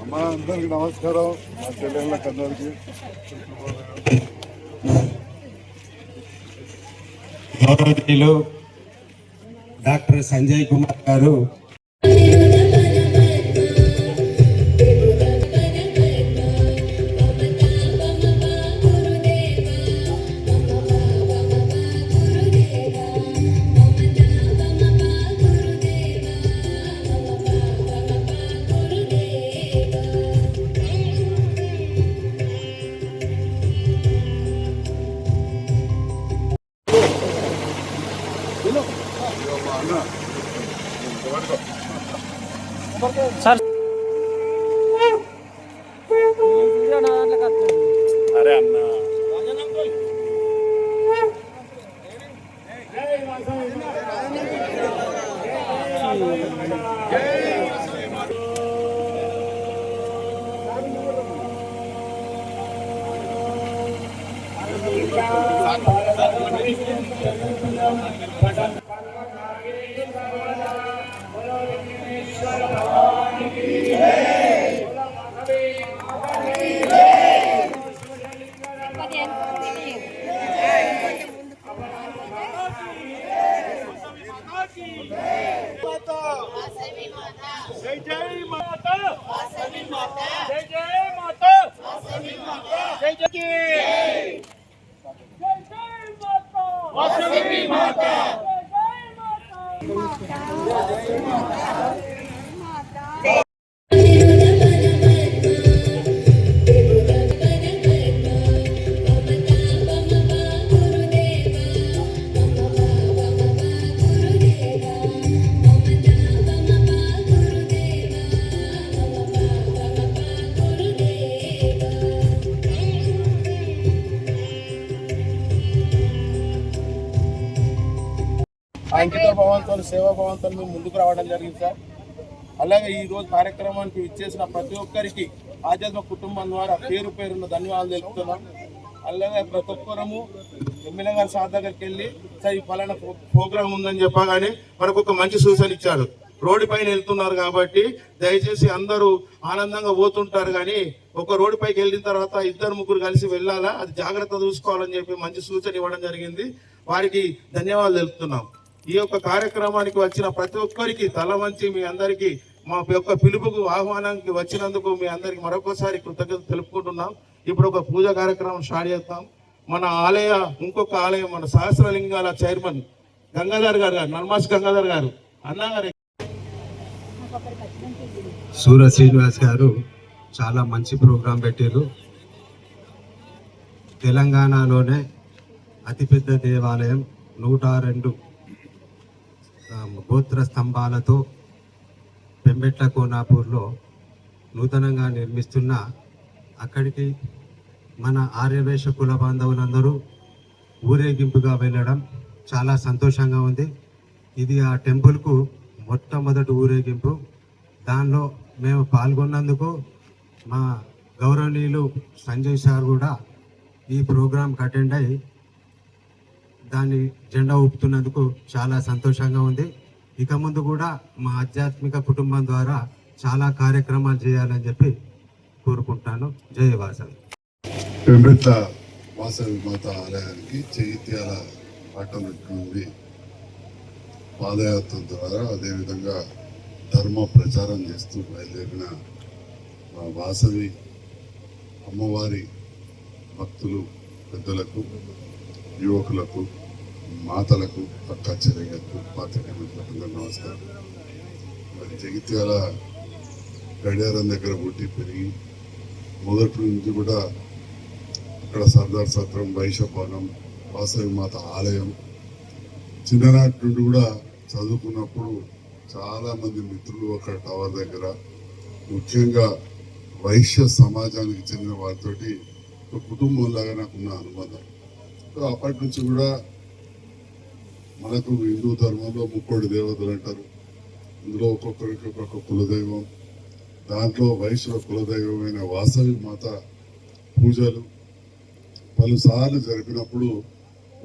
అమ్మా అందరికి నమస్కారం. మా చెల్లెళ్ళకి అందరికి గౌరవనీయులు డాక్టర్ సంజయ్ కుమార్ గారు సార్ అరే అన్న जय जय माता वासवी माता जय जय माता वासवी माता जय जय की जय जय माता वासवी माता जय जय माता అంకిత భావంతో సేవా భావంతో మేము ముందుకు రావడం జరిగింది సార్. అలాగే ఈ రోజు కార్యక్రమానికి ఇచ్చేసిన ప్రతి ఒక్కరికి ఆధ్యాత్మిక కుటుంబం ద్వారా పేరు పేరున్న ధన్యవాదాలు తెలుపుతున్నాం. అలాగే ప్రతి ఒక్కరము ఎమ్మెల్యే గారి సార్ దగ్గరికి వెళ్ళి సార్ ఈ ఫలానా ప్రోగ్రామ్ ఉందని చెప్పగానే మనకు ఒక మంచి సూచన ఇచ్చాడు. రోడ్డు పైన వెళ్తున్నారు కాబట్టి దయచేసి అందరూ ఆనందంగా పోతుంటారు, కానీ ఒక రోడ్డు పైకి వెళ్ళిన తర్వాత ఇద్దరు ముగ్గురు కలిసి వెళ్ళాలా, అది జాగ్రత్త చూసుకోవాలని చెప్పి మంచి సూచన ఇవ్వడం జరిగింది. వారికి ధన్యవాదాలు తెలుపుతున్నాం. ఈ యొక్క కార్యక్రమానికి వచ్చిన ప్రతి ఒక్కరికి తల వంచి మీ అందరికీ మా యొక్క పిలుపుకు ఆహ్వానానికి వచ్చినందుకు మీ అందరికి మరొకసారి కృతజ్ఞత తెలుపుకుంటున్నాం. ఇప్పుడు ఒక పూజ కార్యక్రమం స్టార్ట్ చేస్తాం. మన ఆలయ ఇంకొక ఆలయం మన సహస్రలింగాల చైర్మన్ గంగాధర్ గారు నర్మాస్ గంగాధర్ గారు అన్నగారు సూర శ్రీనివాస్ గారు చాలా మంచి ప్రోగ్రాం పెట్టారు. తెలంగాణలోనే అతిపెద్ద దేవాలయం 102 గోత్ర స్తంభాలతో పెంబెట్ల కోనాపూర్లో నూతనంగా నిర్మిస్తున్న అక్కడికి మన ఆర్యవేశ కుల బాంధవులందరూ ఊరేగింపుగా వెళ్ళడం చాలా సంతోషంగా ఉంది. ఇది ఆ టెంపుల్కు మొట్టమొదటి ఊరేగింపు. దానిలో మేము పాల్గొన్నందుకు మా గౌరవనీయులు సంజయ్ సార్ కూడా ఈ ప్రోగ్రాంకి అటెండ్ అయ్యి దాన్ని జెండా ఊపుతున్నందుకు చాలా సంతోషంగా ఉంది. ఇక ముందు కూడా మా ఆధ్యాత్మిక కుటుంబం ద్వారా చాలా కార్యక్రమాలు చేయాలని చెప్పి కోరుకుంటాను. జై వాసవి. పెంబెట్ల వాసవి మాత ఆలయానికి జగిత్యాల పట్టణం నుండి పాదయాత్ర ద్వారా అదేవిధంగా ధర్మ ప్రచారం చేస్తూ బయలుదేరిన వాసవి అమ్మవారి భక్తులు పెద్దలకు యువకులకు మాతలకు అక్క చెల్లెలకు పాత్రికేయులకు నమస్కారం. మరి జగిత్యాల గడియారం దగ్గర పుట్టి పెరిగి మొదటి నుంచి కూడా అక్కడ సర్దార్ సత్రం, వైశభవనం, వాసవి మాత ఆలయం చిన్ననాటి నుండి కూడా చదువుకున్నప్పుడు చాలామంది మిత్రులు అక్కడ టవర్ దగ్గర ముఖ్యంగా వైశ్య సమాజానికి చెందిన వారితోటి ఒక కుటుంబంలాగా నాకున్న అనుబంధం. అప్పటి నుంచి కూడా మనకు హిందూ ధర్మంలో ముక్కోడి దేవతలు అంటారు. అందులో ఒక్కొక్కరికి ఒక్కొక్క కులదైవం, దాంట్లో వైశ్యుల కులదైవమైన వాసవి మాత పూజలు పలుసార్లు జరిపినప్పుడు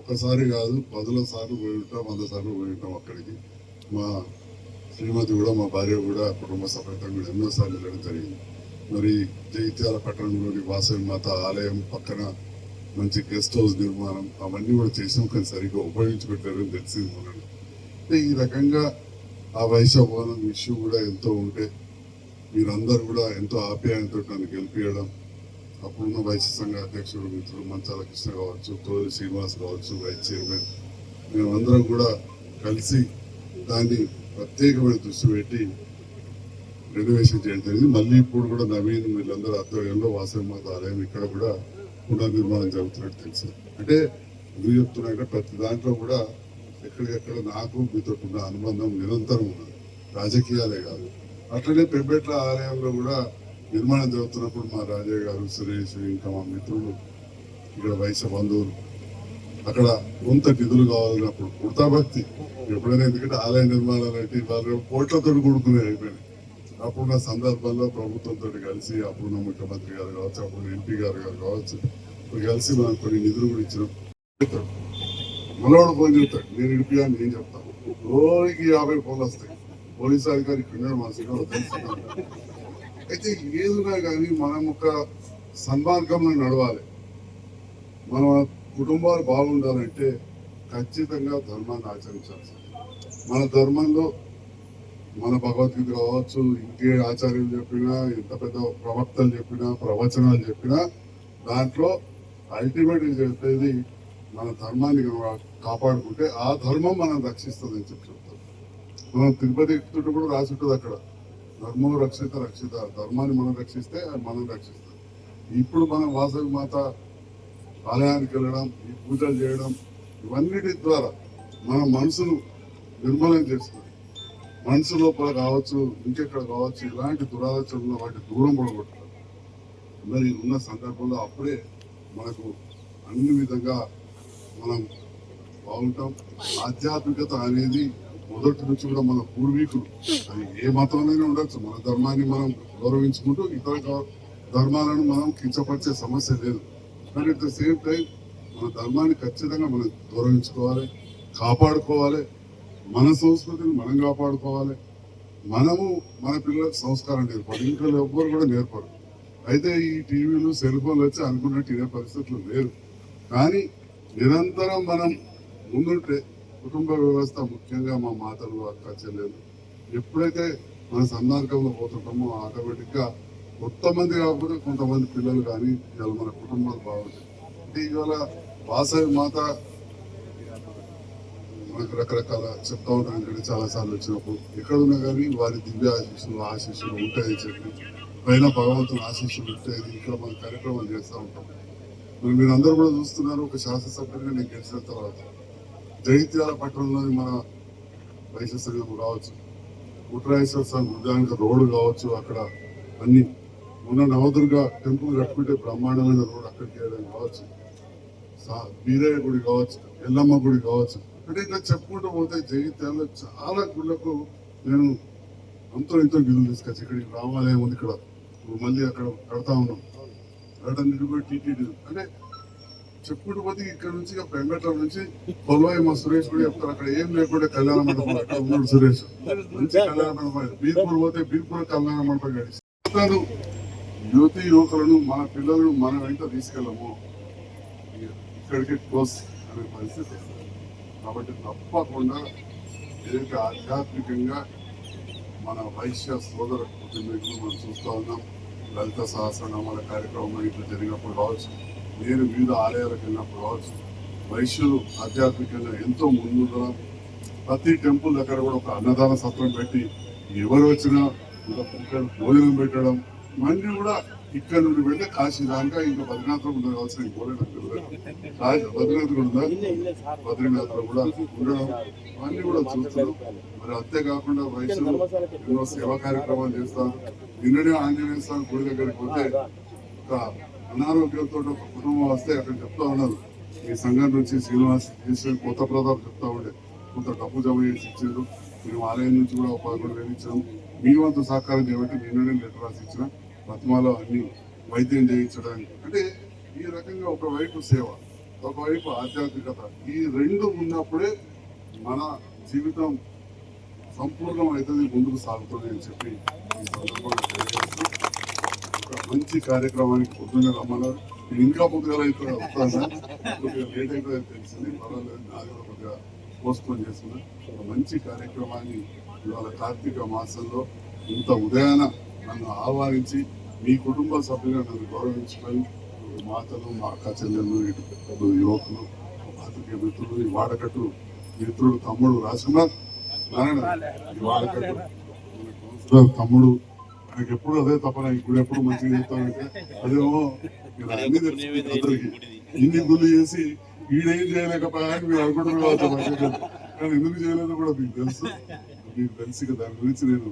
ఒకసారి కాదు 10 సార్లు పోయి ఉంటాం, 100 సార్లు పోయి ఉంటాం అక్కడికి. మా శ్రీమతి కూడా, మా భార్య కూడా కుటుంబ సమేతంగా కూడా ఎన్నోసార్లు వెళ్ళడం జరిగింది. మరి జగిత్యాల పట్టణంలోని వాసవి మాత ఆలయం పక్కన మంచి గెస్ట్ హౌస్ నిర్మాణం అవన్నీ కూడా చేసాం, కానీ సరిగ్గా ఉపయోగించుకుంటారని తెలిసింది మనల్ని. అంటే ఈ రకంగా ఆ వైశవనం ఇష్యూ కూడా ఎంతో ఉంటే మీరందరూ కూడా ఎంతో ఆప్యాయంతో నన్ను గెలిపించడం, అప్పుడున్న వైశ్య సంఘ అధ్యక్షుడు మిత్రులు మంచాల కృష్ణ కావచ్చు, తోలి శ్రీనివాస్ కావచ్చు, వైస్ చైర్మన్, మేమందరం కూడా కలిసి దాన్ని ప్రత్యేకమైన దృష్టి పెట్టి రెనోవేషన్ చేయడం జరిగింది. మళ్ళీ ఇప్పుడు కూడా నవీన్ వీళ్ళందరూ ఆధ్వర్యంలో వాసవి మాత ఆలయం ఇక్కడ కూడా పునర్నిర్మాణం జరుగుతున్నట్టు తెలుసు. అంటే ఎందుకు చెప్తున్నాయంటే ప్రతి దాంట్లో కూడా ఎక్కడికెక్కడ నాకు మీతో ఉన్న అనుబంధం నిరంతరం ఉన్నది, రాజకీయాలే కాదు. అట్లనే పెంబెట్ల ఆలయంలో కూడా నిర్మాణం జరుగుతున్నప్పుడు మా రాజయ్య గారు, సురేష్, ఇంకా మా మిత్రులు, ఇక్కడ వైశ్య బంధువులు అక్కడ కొంత నిధులు కావాలన్నప్పుడు వృతాభక్తి ఎప్పుడైనా, ఎందుకంటే ఆలయ నిర్మాణాలు అంటే వాళ్ళు కోట్లతో కూడుకునే అయిపోయినాయి. అప్పుడున్న సందర్భంలో ప్రభుత్వంతో కలిసి అప్పుడున్న ముఖ్యమంత్రి గారు కావచ్చు, అప్పుడు ఎంపీ గారు కావచ్చు, కలిసి మనం కొన్ని నిధులు కూడా ఇచ్చినాం. మనవాడు ఫోన్ చెప్తాడు, నేను ఇడిపియాన్ని నేను చెప్తాను, రోజుకి 50 ఫోన్లు వస్తాయి. పోలీసు అధికారి ఇక్కడ మనసులో తెలుసుకున్నాను. అయితే ఏదున్నా కానీ మనం ఒక సన్మార్గంలో నడవాలి. మన కుటుంబాలు బాగుండాలంటే ఖచ్చితంగా ధర్మాన్ని ఆచరించాల్సి. మన ధర్మంలో మన భగవద్గీత కావచ్చు, ఇంకే ఆచార్యులు చెప్పినా, ఎంత పెద్ద ప్రవక్తలు చెప్పినా, ప్రవచనాలు చెప్పినా, దాంట్లో అల్టిమేట్ చెప్పేది మన ధర్మాన్ని కాపాడుకుంటే ఆ ధర్మం మనం రక్షిస్తుందని చెప్తారు. మనం తిరుపతి ఎక్కుతుంటే కూడా రాసి ఉంటుంది అక్కడ, ధర్మం రక్షిత రక్షిత, ధర్మాన్ని మనం రక్షిస్తే అది మనం రక్షిస్తాం. ఇప్పుడు మనం వాసవి మాత ఆలయానికి వెళ్ళడం, ఈ పూజలు చేయడం, ఇవన్నిటి ద్వారా మన మనసును నిర్మలం చేస్తుంది. మనసు లోపల కావచ్చు, ఇంకెక్కడ కావచ్చు, ఇలాంటి దురాలోచనలు వాటి దూరం పడగొట్టాలి. మరి ఉన్న సందర్భంలో అప్పుడే మనకు అన్ని విధంగా మనం బాగుంటాం. ఆధ్యాత్మికత అనేది మొదటి నుంచి కూడా మన పూర్వీకులు, అది ఏ మతంలోనే ఉండొచ్చు, మన ధర్మాన్ని మనం గౌరవించుకుంటూ ఇతర ధర్మాలను మనం కించపరిచే సమస్య లేదు. కానీ అట్ ద సేమ్ టైం మన ధర్మాన్ని ఖచ్చితంగా మనం గౌరవించుకోవాలి, కాపాడుకోవాలి. మన సంస్కృతిని మనం కాపాడుకోవాలి. మనము మన పిల్లలకు సంస్కారం నేర్పాలి. ఇంట్లో ఎవ్వరు కూడా నేర్పరు. అయితే ఈ టీవీలు, సెల్ ఫోన్లు వచ్చి అనుకున్నట్టు ఇదే పరిస్థితులు లేరు. కానీ నిరంతరం మనం ముందుంటే కుటుంబ వ్యవస్థ, ముఖ్యంగా మా మాతలు, అక్క చెల్లెలు, ఎప్పుడైతే మన సన్మార్గంలో పోతుంటామో ఆటోమేటిక్గా కొంతమంది కాకపోతే కొంతమంది పిల్లలు కానీ ఇవాళ మన కుటుంబాలు బాగుంటాయి. అంటే ఇవాళ వాసవి మాత మనకు రకరకాల చెప్తా ఉంటారు. ఎందుకంటే చాలాసార్లు వచ్చినప్పుడు ఎక్కడున్నా కానీ వారి దివ్య ఆశీస్సులు ఉంటాయని చెప్పి, పైన భగవంతుని ఆశీస్సులు ఉంటాయని ఇక్కడ మన కార్యక్రమాలు చేస్తూ ఉంటాం. మరి మీరు అందరూ కూడా చూస్తున్నారు, ఒక శాసనసభ్యుడిగా నేను గెలిచిన తర్వాత జగిత్యాల పట్టణంలోని మన వైశ్య సంఘం కావచ్చు, ఉత్తరాయేశ్వర స్వామి ఉద్యానికి రోడ్డు కావచ్చు, అక్కడ అన్ని మొన్న నవదుర్గ టెంపుల్ కట్టుకుంటే బ్రహ్మాండమైన రోడ్ అక్కడికి వెళ్ళడం కావచ్చు, బీరయ్య గుడి కావచ్చు, ఎల్లమ్మ గుడి కావచ్చు. అంటే ఇట్లా చెప్పుకుంటూ పోతే జగిత్యాలలో చాలా గుళ్ళకు నేను అంతో ఎంతో నిధులు తీసుకొచ్చి ఇక్కడికి రామాలయం ఉంది, ఇక్కడ మళ్ళీ అక్కడ కడతా ఉన్నాం. కట్టడం కూడా టీటీడీ అంటే చెప్పుకుంటూ పోతే ఇక్కడ నుంచి పెంగట్ల నుంచి పొలవాయి మా సురేష్ కూడా చెప్తారు, అక్కడ ఏం లేకుండా కళ్యాణ మండపం అక్కడ ఉన్నాడు సురేష్, మంచి కళ్యాణ మండపం. బీర్పూర్ పోతే బీర్పూర్ కళ్యాణ మండపం గడిచి యువతి యువకులను, మన పిల్లలను మనం వెంట తీసుకెళ్ళము, ఇక్కడికి క్లోజ్ అనే పరిస్థితి వస్తుంది. కాబట్టి తప్పకుండా ఏదైతే ఆధ్యాత్మికంగా మన వైశ్య సోదర కుటుంబీకులు మనం చూస్తూ ఉన్నాం. లలిత సహస్రనామాల కార్యక్రమం ఇట్లా జరిగినప్పుడు కావచ్చు, నేను వివిధ ఆలయాలకు వెళ్ళినప్పుడు కావచ్చు, వైశ్యులు ఆధ్యాత్మికంగా ఎంతో ముందుండడం, ప్రతి టెంపుల్ దగ్గర కూడా ఒక అన్నదాన సత్రం పెట్టి ఎవరు వచ్చినా భోజనం పెట్టడం, ఇవన్నీ కూడా ఇక్కడ నుండి వెళ్ళి కాశీ దాకా ఇంకా బద్రీనాథ్లో ఉండవలసిన బద్రీనాథ్ కూడా బద్రీనాథ్లో కూడా ఉండడం, ఇవన్నీ కూడా చూస్తున్నాం. మరి అంతేకాకుండా వయసులో ఎన్నో సేవా కార్యక్రమాలు చేస్తాం. నిన్ననే ఆంజనేయ స్వామి గుడి దగ్గరికి పోతే ఒక అనారోగ్యంతో ఒక కుటుంబం వస్తే అక్కడ చెప్తా ఉన్నారు, ఈ సంఘం నుంచి శ్రీనివాస్ కొత్త ప్రతాప్ చెప్తా ఉండే కొంత డబ్బు జమ చేసి ఇచ్చారు, మేము ఆలయం నుంచి కూడా 11,000 ఇచ్చాము. మీ వంతు సహకారం చేయబట్టి నిన్ననే లెటర్ రాసి ఇచ్చిన ప్రతిమలో అన్ని వైద్యం చేయించడానికి. అంటే ఈ రకంగా ఒకవైపు సేవ, ఒకవైపు ఆధ్యాత్మికత, ఈ రెండు ఉన్నప్పుడే మన జీవితం సంపూర్ణం అవుతుంది, ముందుకు సాగుతుంది అని చెప్పి ఈ సందర్భంగా తెలియజేస్తూ ఒక మంచి కార్యక్రమానికి పొద్దున్నే రమ్మన్నారు. నేను ఇంకా పొద్దుగా అయితే వస్తాను సార్, కొద్దిగా లేట్ అయితే తెలిసింది, పర్వాలేదు, నాది కూడా కొద్దిగా పోస్ట్పోన్ చేస్తున్నా. ఒక మంచి కార్యక్రమాన్ని ఇవాళ కార్తీక మాసంలో ఇంత ఉదయాన నన్ను ఆహ్వానించి మీ కుటుంబ సభ్యులుగా నన్ను గౌరవించుకొని మాతలు, మా అక్క చెల్లెళ్ళు, ఇటు పెద్దలు, యువకులు, పాత్రికేయ మిత్రులు, ఈ వాడకట్టు మిత్రుడు తమ్ముడు రాజకుమార్ నారాయణ, ఈ వాడకట్టు కౌన్సిలర్ తమ్ముడు, ఆయనకి ఎప్పుడు అదే తప్పన, ఇప్పుడు ఎప్పుడు మంచిగా చెప్తానంటే అదేమో మీరు అన్ని తెలుసు అందరికి, ఇన్ని గుళ్ళు చేసి ఈడేం చేయలేకపోయాని మీరు అనుకుంటున్నారు కావచ్చు, కానీ ఎందుకు చేయలేదో కూడా మీకు తెలుసు. మీకు తెలిసి దాని గురించి నేను